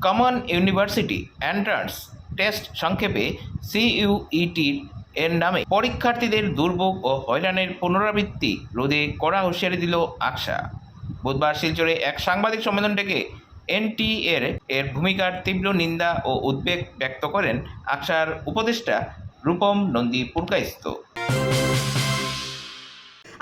Common university entrance test সংক্ষেপে CUET এর নামে পরীক্ষার্থীদের দুর্ভোগ ও হয়রানির পুনরাবৃত্তি রোধে কড়া হুঁশিয়ারি দিল আকসা। বুধবার শিলচরে এক সাংবাদিক সম্মেলন ডেকে NTA এর ভূমিকার তীব্র নিন্দা ও উদ্বেগ ব্যক্ত করেন আকসার উপদেষ্টা রূপম নন্দী পুরকায়স্থ।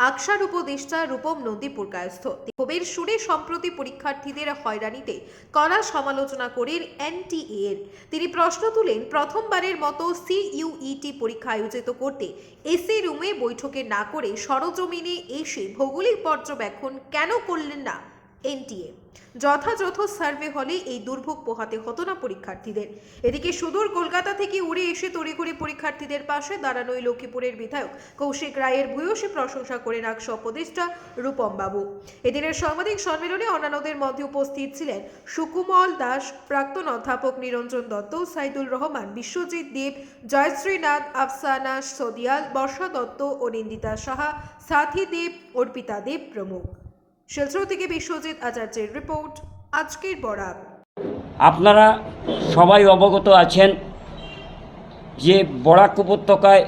আকসার উপদেষ্টা রূপম নন্দী পুরকায়স্থ ক্ষোভের সুরে সম্প্রতি পরীক্ষার্থীদের হয়রানিতে কড়া সমালোচনা করেন NTA এর। তিনি প্রশ্ন তুলেন, প্রথমবারের মতো CUET পরীক্ষা আয়োজিত করতে এসি রুমে বৈঠকে না করে সরজমিনে এসে ভৌগোলিক পর্যবেক্ষণ কেন করলেন না NTA? যথাযথ সার্ভে হলে এই দুর্ভোগ পোহাতে হতো না পরীক্ষার্থীদের। এদিকে সুদূর কলকাতা থেকে উড়ে এসে তড়িঘড়ি পরীক্ষার্থীদের পাশে দাঁড়ানোই লক্ষ্মীপুরের বিধায়ক কৌশিক রায়ের ভূয়সী প্রশংসা করেন আকসা উপদেষ্টা রূপম বাবু। এদিনের সাংবাদিক সম্মেলনে অন্যান্যদের মধ্যে উপস্থিত ছিলেন সুকুমল দাস, প্রাক্তন অধ্যাপক নিরঞ্জন দত্ত, সাইদুল রহমান, বিশ্বজিৎ দেব, জয়শ্রী নাথ, আফসানা সদিয়াল, বর্ষা দত্ত ও নিন্দিতা সাহা, সাথী দেব, অর্পিতা দেব প্রমুখ। শিলচর থেকে বিশ্বজিৎ আচার্যের রিপোর্ট, আজকের বরাক। আপনারা সবাই অবগত আছেন যে বরাক উপত্যকায়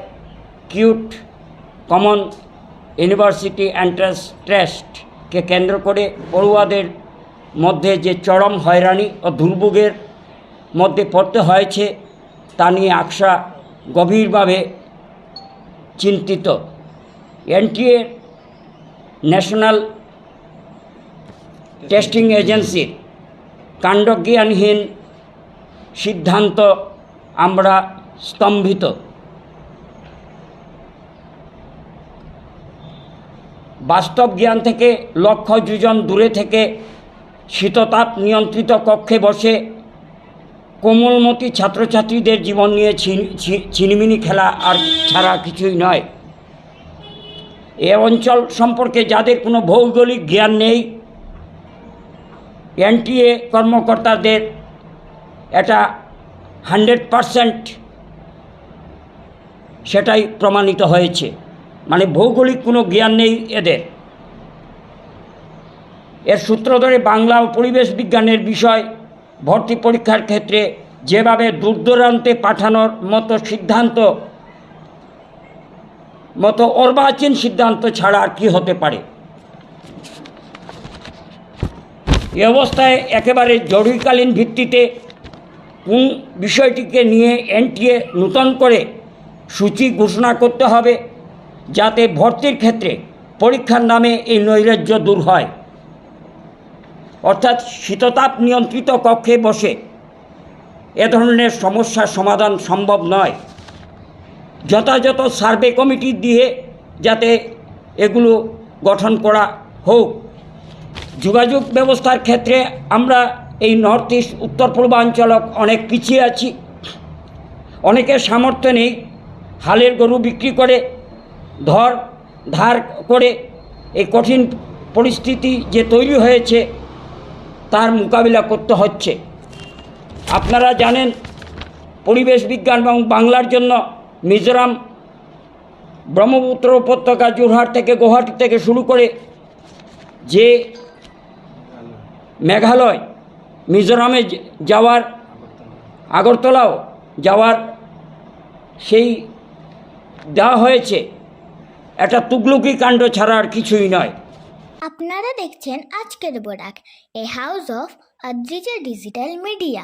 কিউট কমন ইউনিভার্সিটি এন্ট্রান্স টেস্টকে কেন্দ্র করে পড়ুয়াদের মধ্যে যে চরম হয়রানি ও দুর্ভোগের মধ্যে পড়তে হয়েছে তা নিয়ে আকসা গভীরভাবে চিন্তিত। NTA ন্যাশনাল টেস্টিং এজেন্সির কাণ্ডজ্ঞানহীন সিদ্ধান্ত আমরা স্তম্ভিত। বাস্তব জ্ঞান থেকে লক্ষ যোজন দূরে থেকে শীততাপ নিয়ন্ত্রিত কক্ষে বসে কোমলমতি ছাত্রছাত্রীদের জীবন নিয়ে ছিনিমিনি খেলা আর ছাড়া কিছুই নয়। এ অঞ্চল সম্পর্কে যাদের কোনো ভৌগোলিক জ্ঞান নেই, NTA কর্মকর্তাদের এটা 100% সেটাই প্রমাণিত হয়েছে। মানে ভৌগোলিক কোনো জ্ঞান নেই এদের। এর সূত্র ধরে বাংলা ও পরিবেশ বিজ্ঞানের বিষয় ভর্তি পরীক্ষার ক্ষেত্রে যেভাবে দূরদূরান্তে পাঠানোর মতো অর্বাচীন সিদ্ধান্ত ছাড়া আর কী হতে পারে। এ অবস্থায় একেবারে জরুরিকালীন ভিত্তিতে কোন বিষয়টিকে নিয়ে NTA নূতন করে সূচি ঘোষণা করতে হবে, যাতে ভর্তির ক্ষেত্রে পরীক্ষার নামে এই নৈরাজ্য দূর হয়। অর্থাৎ শীততাপ নিয়ন্ত্রিত কক্ষে বসে এ ধরনের সমস্যার সমাধান সম্ভব নয়। যথাযথ সার্ভে কমিটি দিয়ে যাতে এগুলো গঠন করা হোক। যোগাযোগ ব্যবস্থার ক্ষেত্রে আমরা এই নর্থ ইস্ট উত্তর পূর্বাঞ্চল অনেক পিছিয়ে আছি। অনেকের সামর্থ্য নেই, হালের গরু বিক্রি করে ধার করে এই কঠিন পরিস্থিতি যে তৈরি হয়েছে তার মোকাবিলা করতে হচ্ছে। আপনারা জানেন পরিবেশ বিজ্ঞান এবং বাংলার জন্য মিজোরাম, ব্রহ্মপুত্র উপত্যকা, যোরহাট থেকে গুয়াহাটি থেকে শুরু করে যে মেঘালয়, মিজোরামে যাওয়ার, আগরতলাও যাওয়ার সেই দেওয়া হয়েছে, এটা তুগলুকি কাণ্ড ছাড়া আর কিছুই নয়। আপনারা দেখছেন আজকের Barak, a house of Adrija digital media.